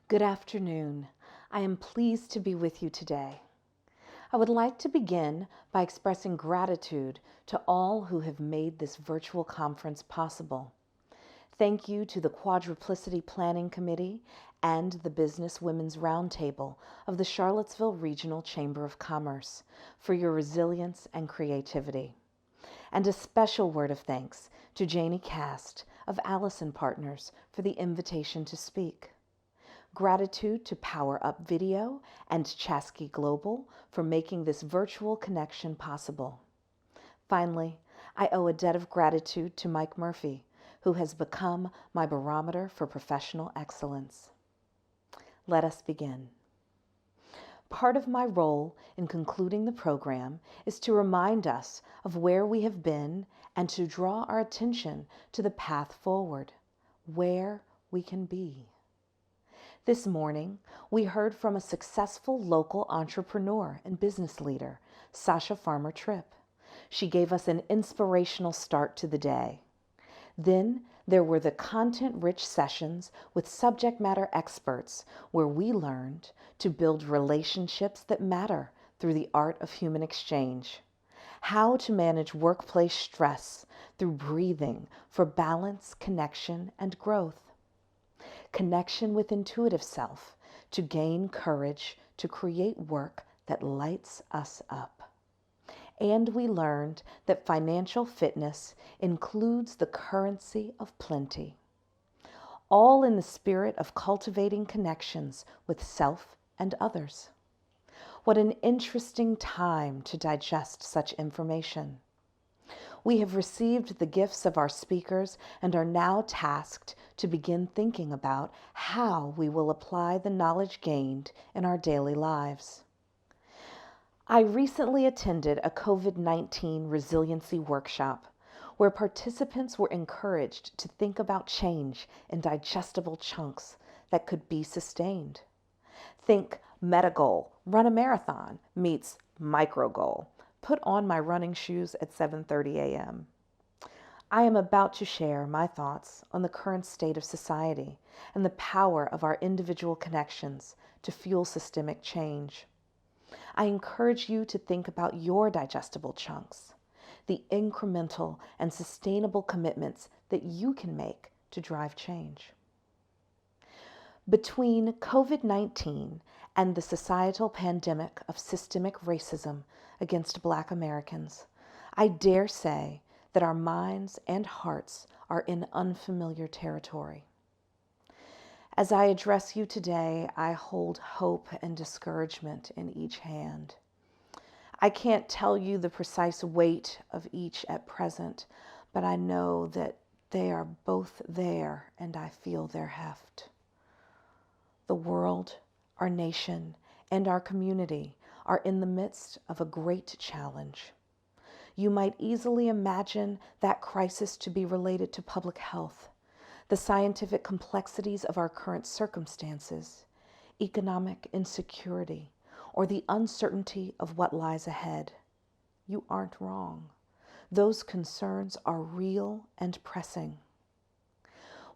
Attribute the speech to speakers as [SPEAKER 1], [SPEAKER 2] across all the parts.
[SPEAKER 1] Good afternoon. I am pleased to be with you today. I would like to begin by expressing gratitude to all who have made this virtual conference possible. Thank you to the Quadruplicity Planning Committee and the Business Women's Roundtable of the Charlottesville Regional Chamber of Commerce for your resilience and creativity. And a special word of thanks to Janie Cast of Allison Partners for the invitation to speak. Gratitude to Power Up Video and Chasky Global for making this virtual connection possible. Finally, I owe a debt of gratitude to Mike Murphy, who has become my barometer for professional excellence. Let us begin. Part of my role in concluding the program is to remind us of where we have been and to draw our attention to the path forward, where we can be. This morning, we heard from a successful local entrepreneur and business leader, Sasha Farmer Tripp. She gave us an inspirational start to the day. Then there were the content-rich sessions with subject matter experts where we learned to build relationships that matter through the art of human exchange, how to manage workplace stress through breathing for balance, connection, and growth, connection with intuitive self to gain courage to create work that lights us up. And we learned that financial fitness includes the currency of plenty, all in the spirit of cultivating connections with self and others. What an interesting time to digest such information. We have received the gifts of our speakers and are now tasked to begin thinking about how we will apply the knowledge gained in our daily lives. I recently attended a COVID-19 resiliency workshop where participants were encouraged to think about change in digestible chunks that could be sustained. Think meta goal, run a marathon, meets micro goal, put on my running shoes at 7:30 a.m. I am about to share my thoughts on the current state of society and the power of our individual connections to fuel systemic change. I encourage you to think about your digestible chunks, the incremental and sustainable commitments that you can make to drive change. Between COVID-19 and the societal pandemic of systemic racism against Black Americans, I dare say that our minds and hearts are in unfamiliar territory. As I address you today, I hold hope and discouragement in each hand. I can't tell you the precise weight of each at present, but I know that they are both there and I feel their heft. The world, our nation, and our community are in the midst of a great challenge. You might easily imagine that crisis to be related to public health, the scientific complexities of our current circumstances, economic insecurity, or the uncertainty of what lies ahead. You aren't wrong. Those concerns are real and pressing.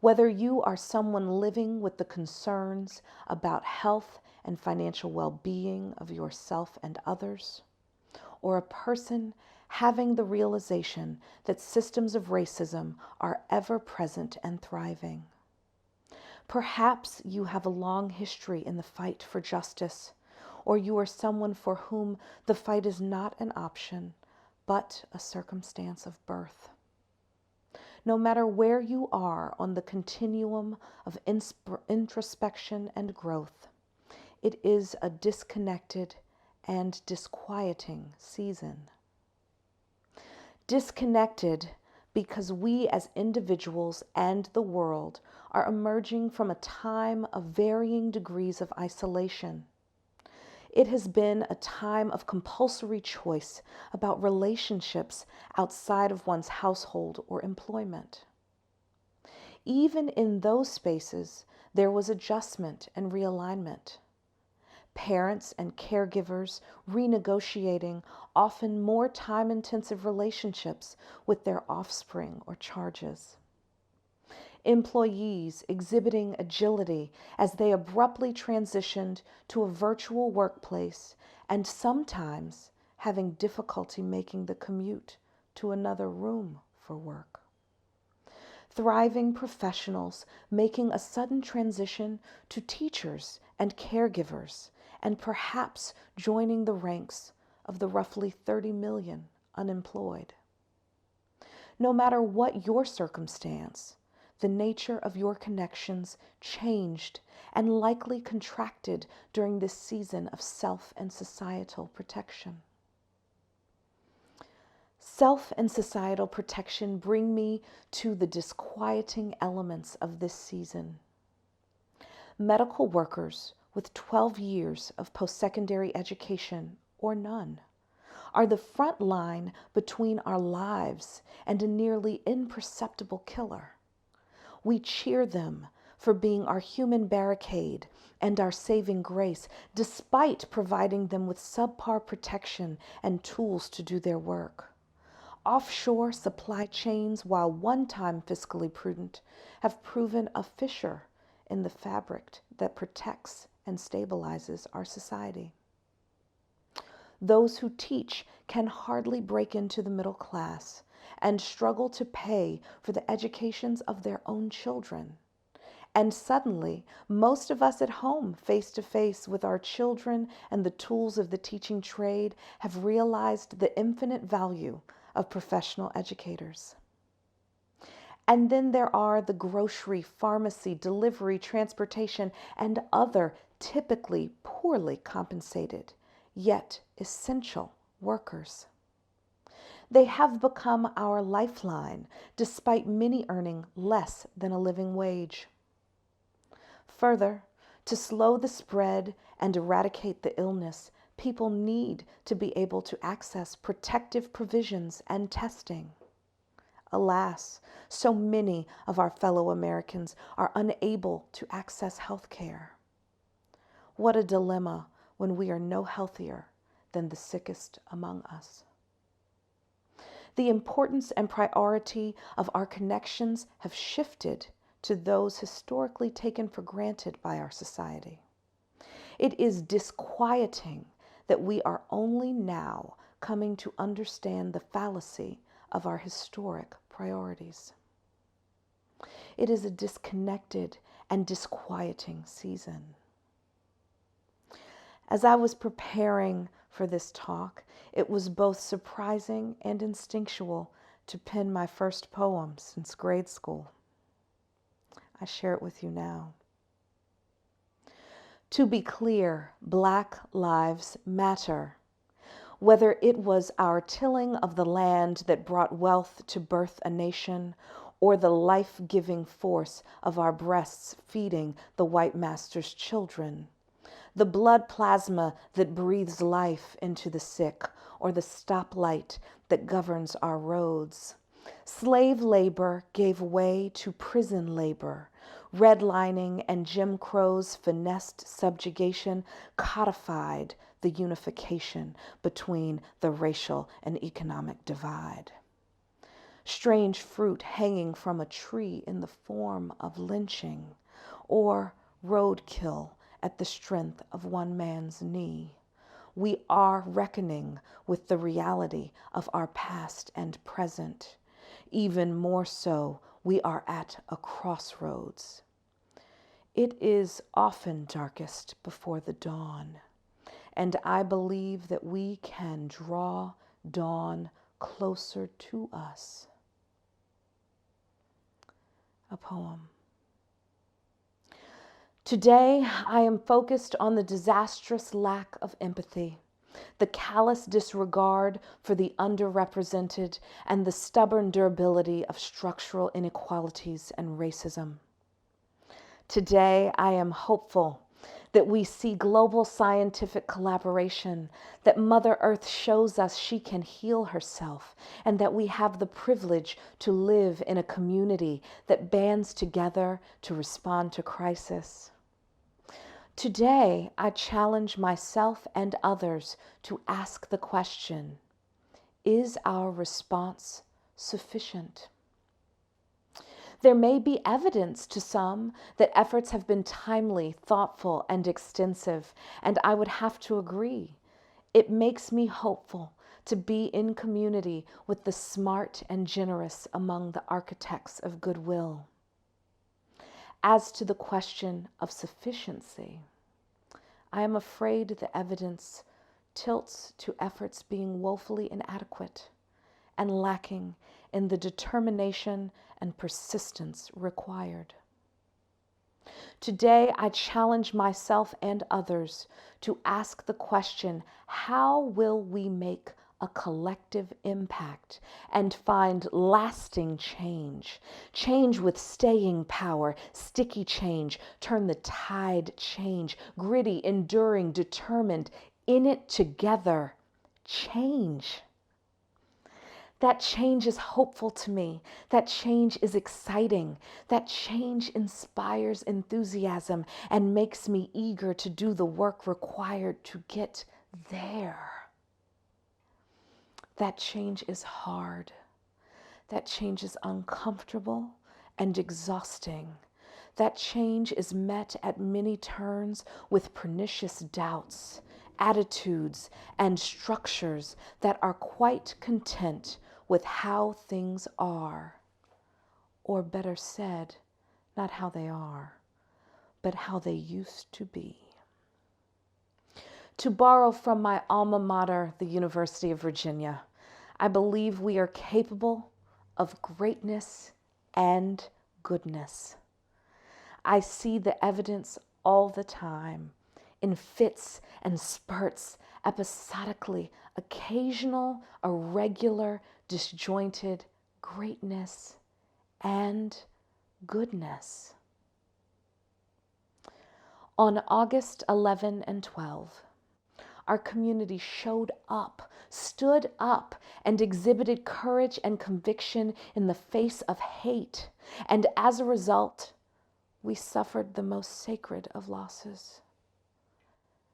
[SPEAKER 1] Whether you are someone living with the concerns about health and financial well-being of yourself and others, or a person having the realization that systems of racism are ever present and thriving. Perhaps you have a long history in the fight for justice, or you are someone for whom the fight is not an option, but a circumstance of birth. No matter where you are on the continuum of introspection and growth, it is a disconnected and disquieting season. Disconnected because we as individuals and the world are emerging from a time of varying degrees of isolation. It has been a time of compulsory choice about relationships outside of one's household or employment. Even in those spaces, there was adjustment and realignment. Parents and caregivers renegotiating often more time-intensive relationships with their offspring or charges. employees exhibiting agility as they abruptly transitioned to a virtual workplace and sometimes having difficulty making the commute to another room for work. Thriving professionals making a sudden transition to teachers and caregivers, and perhaps joining the ranks of the roughly 30 million unemployed. No matter what your circumstance, the nature of your connections changed and likely contracted during this season of self and societal protection. Self and societal protection bring me to the disquieting elements of this season. Medical workers with 12 years of post-secondary education or none are the front line between our lives and a nearly imperceptible killer. We cheer them for being our human barricade and our saving grace, despite providing them with subpar protection and tools to do their work. Offshore supply chains, while one-time fiscally prudent, have proven a fissure in the fabric that protects and stabilizes our society. Those who teach can hardly break into the middle class and struggle to pay for the educations of their own children. And suddenly, most of us at home, face to face with our children and the tools of the teaching trade, have realized the infinite value of professional educators. And then there are the grocery, pharmacy, delivery, transportation, and other typically poorly compensated, yet essential workers. They have become our lifeline, despite many earning less than a living wage. Further, to slow the spread and eradicate the illness, people need to be able to access protective provisions and testing. Alas, so many of our fellow Americans are unable to access health care. What a dilemma when we are no healthier than the sickest among us. The importance and priority of our connections have shifted to those historically taken for granted by our society. It is disquieting that we are only now coming to understand the fallacy of our historic priorities. It is a disconnected and disquieting season. As I was preparing for this talk, it was both surprising and instinctual to pen my first poem since grade school. I share it with you now. To be clear, Black Lives Matter. Whether it was our tilling of the land that brought wealth to birth a nation, or the life-giving force of our breasts feeding the white master's children, the blood plasma that breathes life into the sick, or the stoplight that governs our roads. Slave labor gave way to prison labor. Redlining and Jim Crow's finessed subjugation codified the unification between the racial and economic divide. Strange fruit hanging from a tree in the form of lynching, or roadkill at the strength of one man's knee. We are reckoning with the reality of our past and present. Even more so, we are at a crossroads. It is often darkest before the dawn, and I believe that we can draw dawn closer to us. A poem. Today, I am focused on the disastrous lack of empathy, the callous disregard for the underrepresented, and the stubborn durability of structural inequalities and racism. Today, I am hopeful that we see global scientific collaboration, that Mother Earth shows us she can heal herself, and that we have the privilege to live in a community that bands together to respond to crisis. Today, I challenge myself and others to ask the question, is our response sufficient? There may be evidence to some that efforts have been timely, thoughtful, and extensive, and I would have to agree. It makes me hopeful to be in community with the smart and generous among the architects of goodwill. As to the question of sufficiency, I am afraid the evidence tilts to efforts being woefully inadequate and lacking in the determination and persistence required. Today, I challenge myself and others to ask the question, how will we make a collective impact and find lasting change? Change with staying power, sticky change, turn the tide change, gritty, enduring, determined, in it together, change. That change is hopeful to me. That change is exciting. That change inspires enthusiasm and makes me eager to do the work required to get there. That change is hard. That change is uncomfortable and exhausting. That change is met at many turns with pernicious doubts, attitudes, and structures that are quite content with how things are, or better said, not how they are, but how they used to be. To borrow from my alma mater, the University of Virginia, I believe we are capable of greatness and goodness. I see the evidence all the time, in fits and spurts, episodically, occasional, irregular, disjointed greatness and goodness. On August 11 and 12, our community showed up, stood up, and exhibited courage and conviction in the face of hate. And as a result, we suffered the most sacred of losses,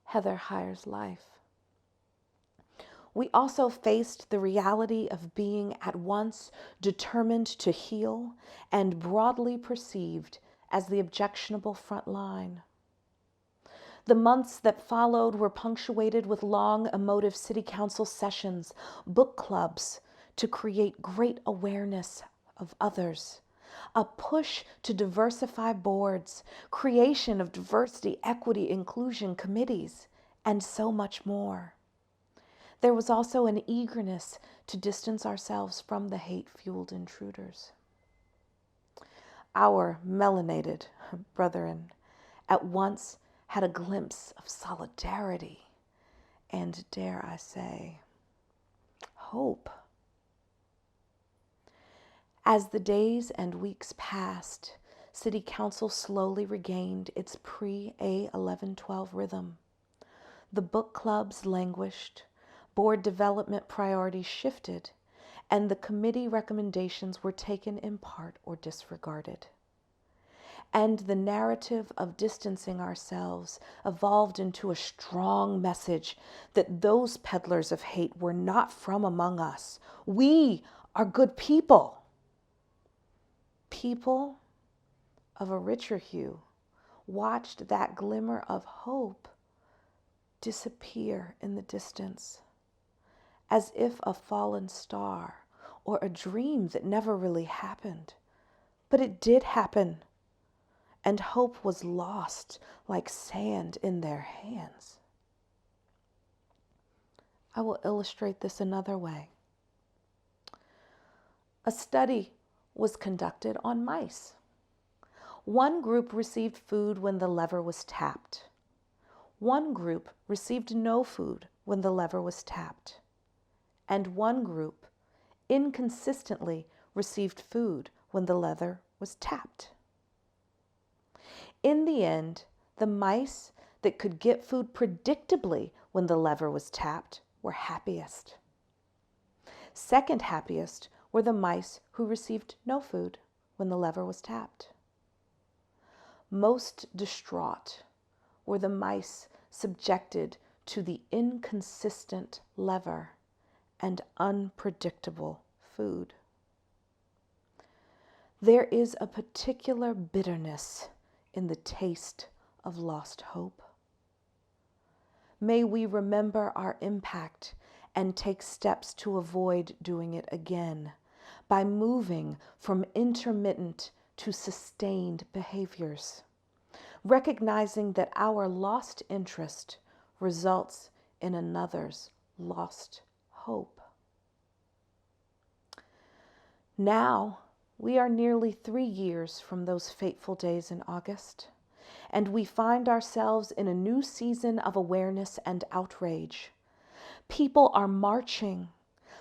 [SPEAKER 1] Heather Heyer's life. We also faced the reality of being at once determined to heal and broadly perceived as the objectionable front line. The months that followed were punctuated with long, emotive city council sessions, book clubs to create great awareness of others, a push to diversify boards, creation of diversity, equity, inclusion committees, and so much more. There was also an eagerness to distance ourselves from the hate-fueled intruders. Our melanated brethren at once had a glimpse of solidarity and, dare I say, hope. As the days and weeks passed, City Council slowly regained its pre-A1112 rhythm. The book clubs languished, board development priorities shifted, and the committee recommendations were taken in part or disregarded. And the narrative of distancing ourselves evolved into a strong message that those peddlers of hate were not from among us. We are good people. People of a richer hue watched that glimmer of hope disappear in the distance, as if a fallen star or a dream that never really happened. But it did happen, and hope was lost like sand in their hands. I will illustrate this another way. A study was conducted on mice. One group received food when the lever was tapped. One group received no food when the lever was tapped. And one group inconsistently received food when the lever was tapped. In the end, the mice that could get food predictably when the lever was tapped were happiest. Second happiest were the mice who received no food when the lever was tapped. Most distraught were the mice subjected to the inconsistent lever and unpredictable food. There is a particular bitterness in the taste of lost hope. May we remember our impact and take steps to avoid doing it again by moving from intermittent to sustained behaviors, recognizing that our lost interest results in another's lost hope. Now, we are nearly 3 years from those fateful days in August, and we find ourselves in a new season of awareness and outrage. People are marching.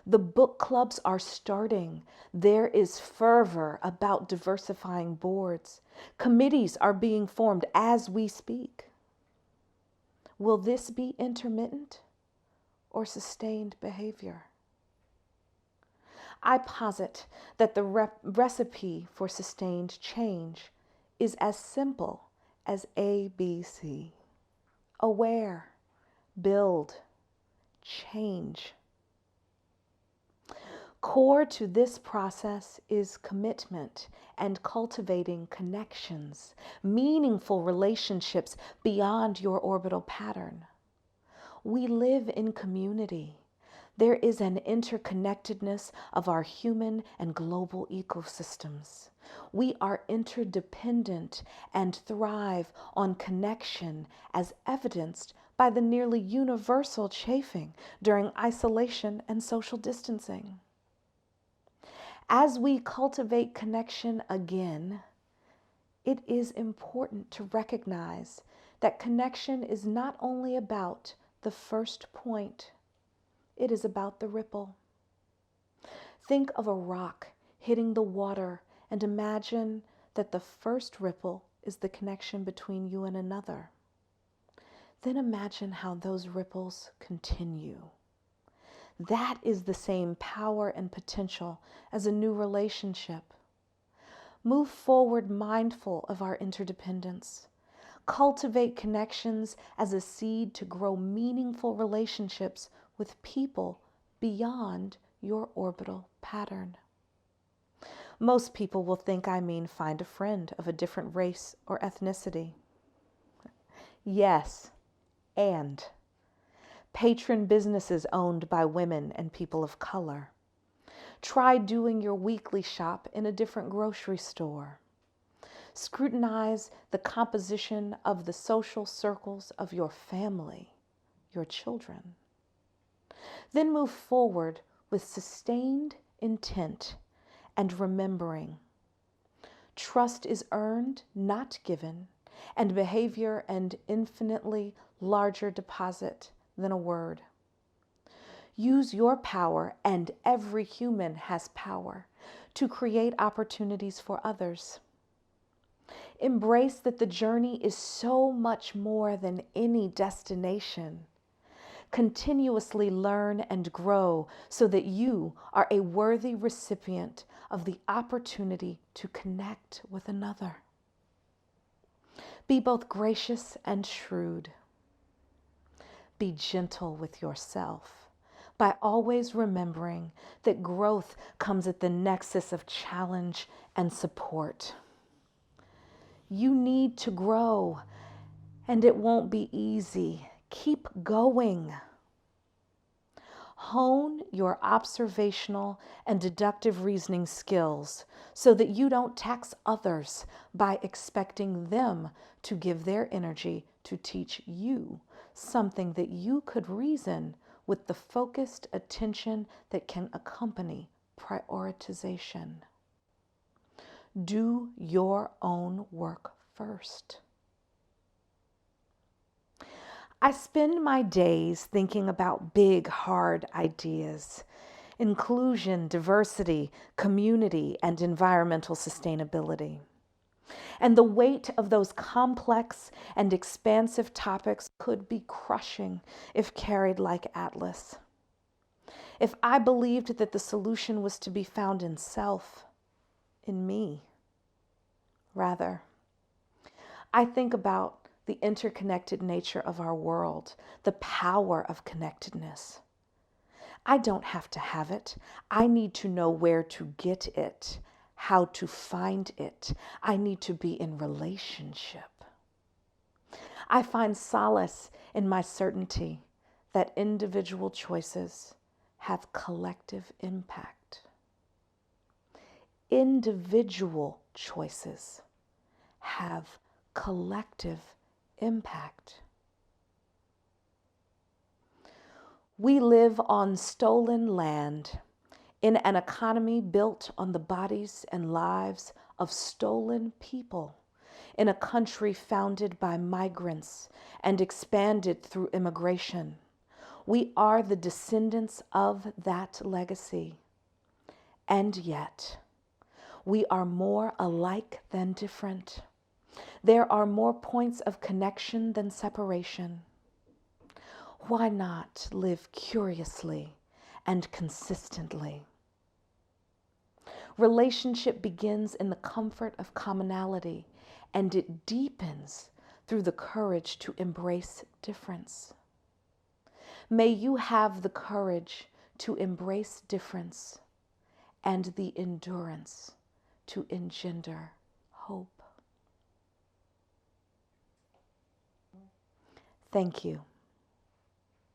[SPEAKER 1] The book clubs are starting. There is fervor about diversifying boards. Committees are being formed as we speak. Will this be intermittent or sustained behavior? I posit that the recipe for sustained change is as simple as ABC. Aware, build, change. Core to this process is commitment and cultivating connections, meaningful relationships beyond your orbital pattern. We live in community. There is an interconnectedness of our human and global ecosystems. We are interdependent and thrive on connection, as evidenced by the nearly universal chafing during isolation and social distancing. As we cultivate connection again, it is important to recognize that connection is not only about the first point, it is about the ripple. Think of a rock hitting the water and imagine that the first ripple is the connection between you and another. Then imagine how those ripples continue. That is the same power and potential as a new relationship. Move forward mindful of our interdependence. Cultivate connections as a seed to grow meaningful relationships with people beyond your orbital pattern. Most people will think I mean find a friend of a different race or ethnicity. Yes, and patron businesses owned by women and people of color. Try doing your weekly shop in a different grocery store. Scrutinize the composition of the social circles of your family, your children. Then move forward with sustained intent and remembering. Trust is earned, not given, and behavior an infinitely larger deposit than a word. Use your power, and every human has power, to create opportunities for others. Embrace that the journey is so much more than any destination. Continuously learn and grow so that you are a worthy recipient of the opportunity to connect with another. Be both gracious and shrewd. Be gentle with yourself by always remembering that growth comes at the nexus of challenge and support. You need to grow, and it won't be easy. Keep going. Hone your observational and deductive reasoning skills so that you don't tax others by expecting them to give their energy to teach you something that you could reason with the focused attention that can accompany prioritization. Do your own work first. I spend my days thinking about big, hard ideas: inclusion, diversity, community, and environmental sustainability. And the weight of those complex and expansive topics could be crushing if carried like Atlas. If I believed that the solution was to be found in self, in me, rather, I think about the interconnected nature of our world, the power of connectedness. I don't have to have it. I need to know where to get it, how to find it. I need to be in relationship. I find solace in my certainty that individual choices have collective impact. Individual choices have collective impact. We live on stolen land in an economy built on the bodies and lives of stolen people, in a country founded by migrants and expanded through immigration. We are the descendants of that legacy. And yet, we are more alike than different. There are more points of connection than separation. Why not live curiously and consistently? Relationship begins in the comfort of commonality, and it deepens through the courage to embrace difference. May you have the courage to embrace difference and the endurance to engender hope. Thank you.